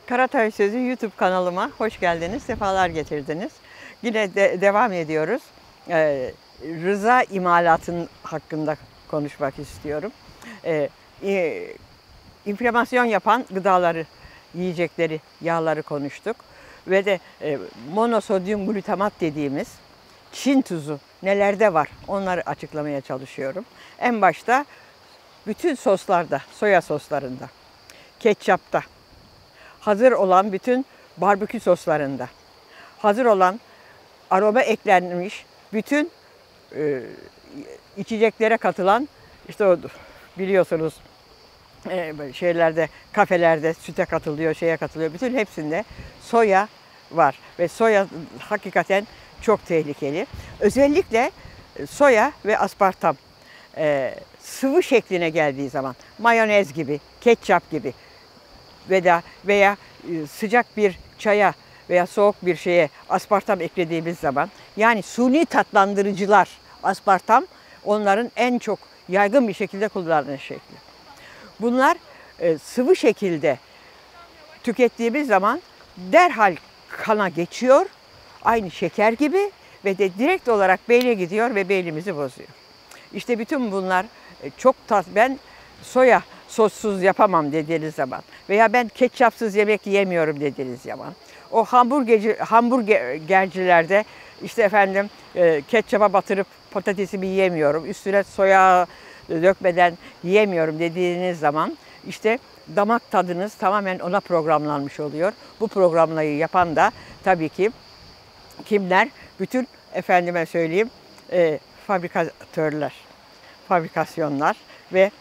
Karatay Sözü YouTube kanalıma hoş geldiniz, sefalar getirdiniz. Yine devam ediyoruz. Rıza imalatının hakkında konuşmak istiyorum. İnflamasyon yapan gıdaları, yiyecekleri, yağları konuştuk. Ve de monosodyum glutamat dediğimiz Çin tuzu nelerde var onları açıklamaya çalışıyorum. En başta bütün soslarda, soya soslarında, ketçapta, hazır olan bütün barbekü soslarında, hazır olan aroma eklenmiş bütün içeceklere katılan, işte o biliyorsunuz şeylerde, kafelerde süte katılıyor, şeye katılıyor. Bütün hepsinde soya var ve soya hakikaten çok tehlikeli. Özellikle soya ve aspartam sıvı şekline geldiği zaman mayonez gibi, ketçap gibi veya sıcak bir çaya veya soğuk bir şeye aspartam eklediğimiz zaman, yani suni tatlandırıcılar, aspartam onların en çok yaygın bir şekilde kullanılan şekli. Bunlar sıvı şekilde tükettiğimiz zaman derhal kana geçiyor, aynı şeker gibi ve de direkt olarak beyne gidiyor ve beynimizi bozuyor. İşte bütün bunlar ben soya sossuz yapamam dediğiniz zaman veya ben ketçapsız yemek yemiyorum dediğiniz zaman, o hamburgercilerde işte efendim ketçapa batırıp patatesimi yiyemiyorum, üstüne soya dökmeden yiyemiyorum dediğiniz zaman işte damak tadınız tamamen ona programlanmış oluyor. Bu programlayı yapan da tabii ki kimler? Bütün efendime söyleyeyim fabrikatörler, fabrikasyonlar ve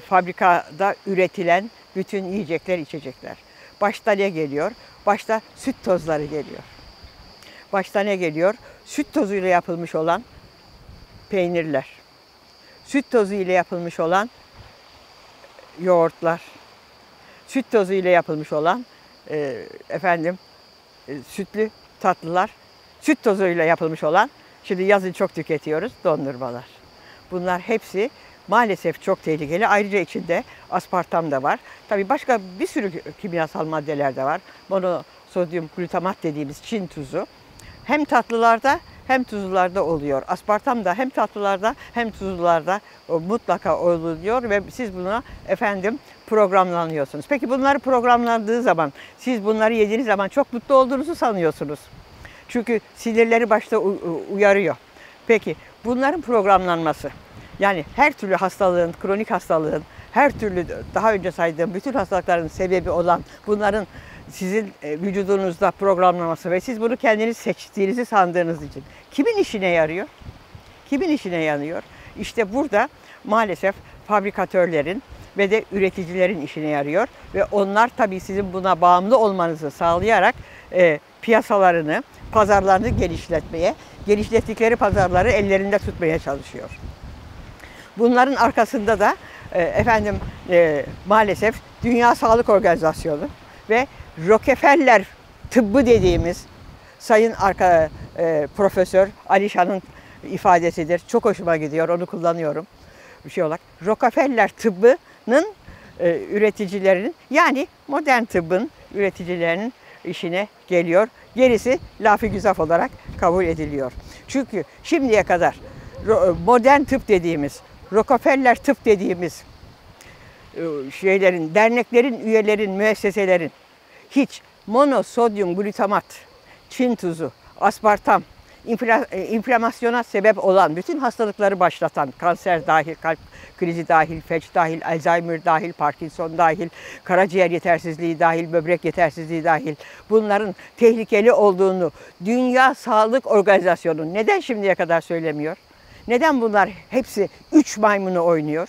fabrikada üretilen bütün yiyecekler, içecekler. Başta ne geliyor? Başta süt tozları geliyor. Başta ne geliyor? Süt tozuyla yapılmış olan peynirler. Süt tozu ile yapılmış olan yoğurtlar. Süt tozu ile yapılmış olan sütlü tatlılar. Süt tozuyla yapılmış olan, şimdi yazın çok tüketiyoruz, dondurmalar. Bunlar hepsi maalesef çok tehlikeli. Ayrıca içinde aspartam da var. Tabii başka bir sürü kimyasal maddeler de var. Monosodyum glutamat dediğimiz Çin tuzu. Hem tatlılarda hem tuzlularda oluyor. Aspartam da hem tatlılarda hem tuzlularda mutlaka oluyor ve siz buna programlanıyorsunuz. Peki bunları programlandığı zaman, siz bunları yediğiniz zaman çok mutlu olduğunuzu sanıyorsunuz. Çünkü sinirleri başta uyarıyor. Peki bunların programlanması, yani her türlü hastalığın, kronik hastalığın, her türlü daha önce saydığım bütün hastalıkların sebebi olan bunların sizin vücudunuzda programlaması ve siz bunu kendiniz seçtiğinizi sandığınız için kimin işine yarıyor? Kimin işine yarıyor? İşte burada maalesef fabrikatörlerin ve de üreticilerin işine yarıyor ve onlar tabii sizin buna bağımlı olmanızı sağlayarak piyasalarını, pazarlarını geliştirdikleri pazarları ellerinde tutmaya çalışıyor. Bunların arkasında da maalesef Dünya Sağlık Organizasyonu ve Rockefeller tıbbı dediğimiz Sayın Profesör Alişan'ın ifadesidir. Çok hoşuma gidiyor, onu kullanıyorum bir şey olarak. Rockefeller tıbbının üreticilerinin, yani modern tıbbın üreticilerinin işine geliyor. Gerisi laf-ı güzaf olarak kabul ediliyor. Çünkü şimdiye kadar modern tıp dediğimiz, Rockefeller tıp dediğimiz derneklerin, üyelerin, müesseselerin hiç monosodyum glutamat, Çin tuzu, aspartam, inflamasyona sebep olan, bütün hastalıkları başlatan, kanser dahil, kalp krizi dahil, felç dahil, Alzheimer dahil, Parkinson dahil, karaciğer yetersizliği dahil, böbrek yetersizliği dahil, bunların tehlikeli olduğunu Dünya Sağlık Organizasyonu neden şimdiye kadar söylemiyor? Neden bunlar hepsi 3 maymunu oynuyor?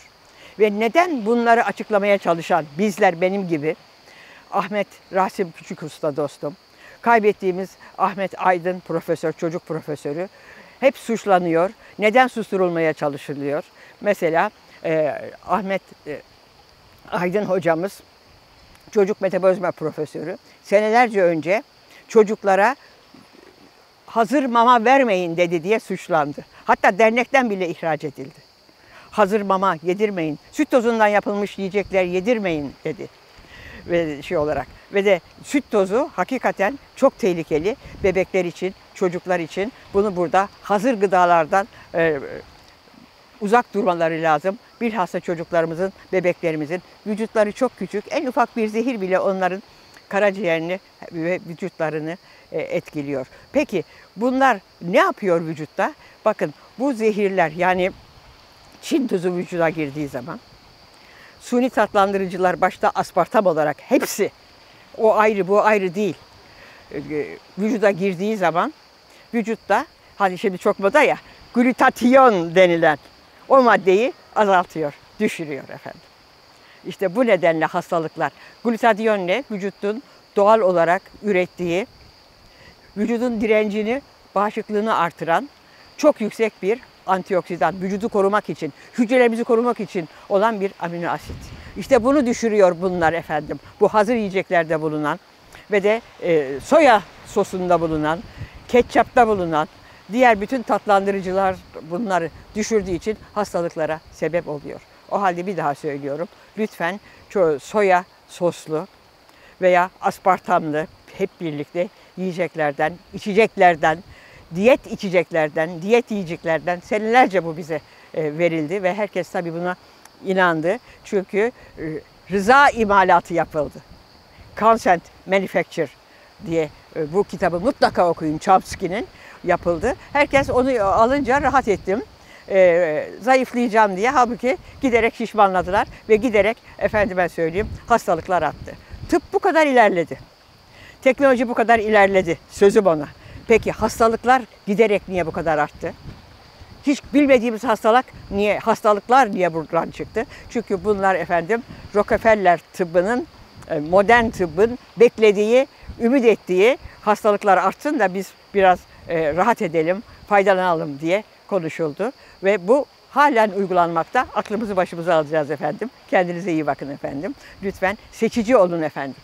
Ve neden bunları açıklamaya çalışan bizler, benim gibi, Ahmet Rasim Küçükusta dostum, kaybettiğimiz Ahmet Aydın profesör, çocuk profesörü hep suçlanıyor. Neden susturulmaya çalışılıyor? Mesela Ahmet Aydın hocamız, çocuk metabolizma profesörü, senelerce önce çocuklara hazır mama vermeyin dedi diye suçlandı. Hatta dernekten bile ihraç edildi. Hazır mama yedirmeyin, süt tozundan yapılmış yiyecekler yedirmeyin dedi. ve şey olarak. Ve de süt tozu hakikaten çok tehlikeli bebekler için, çocuklar için. Bunu burada hazır gıdalardan uzak durmaları lazım. Bilhassa çocuklarımızın, bebeklerimizin vücutları çok küçük. En ufak bir zehir bile onların karaciğerini ve vücutlarını etkiliyor. Peki bunlar ne yapıyor vücutta? Bakın bu zehirler, yani Çin tuzu vücuda girdiği zaman, suni tatlandırıcılar başta aspartam olarak hepsi, o ayrı bu ayrı değil, vücuda girdiği zaman vücutta, hani şimdi çok moda ya, glutatyon denilen o maddeyi azaltıyor, düşürüyor efendim. İşte bu nedenle hastalıklar. Glutatyon ne? Vücudun doğal olarak ürettiği, vücudun direncini, bağışıklığını artıran çok yüksek bir antioksidan, vücudu korumak için, hücrelerimizi korumak için olan bir amino asit. İşte bunu düşürüyor bunlar efendim. Bu hazır yiyeceklerde bulunan ve de soya sosunda bulunan, ketçapta bulunan diğer bütün tatlandırıcılar bunları düşürdüğü için hastalıklara sebep oluyor. O halde bir daha söylüyorum. Lütfen soya soslu veya aspartamlı hep birlikte yiyeceklerden, içeceklerden, diyet içeceklerden, diyet yiyeceklerden senelerce bu bize verildi ve herkes tabii buna inandı. Çünkü rıza imalatı yapıldı. Consent Manufacture diye bu kitabı mutlaka okuyun, Chomsky'nin yapıldı. Herkes onu alınca rahat ettim. Zayıflayacağım diye, halbuki giderek şişmanladılar ve giderek efendime söyleyeyim hastalıklar arttı. Tıp bu kadar ilerledi. Teknoloji bu kadar ilerledi. Sözüm ona. Peki hastalıklar giderek niye bu kadar arttı? Hiç bilmediğimiz hastalıklar niye buradan çıktı? Çünkü bunlar efendim Rockefeller tıbbının, modern tıbbın beklediği, ümit ettiği hastalıklar artsın da biz biraz rahat edelim, faydalanalım diye konuşuldu. Ve bu halen uygulanmakta. Aklımızı başımıza alacağız efendim. Kendinize iyi bakın efendim. Lütfen seçici olun efendim.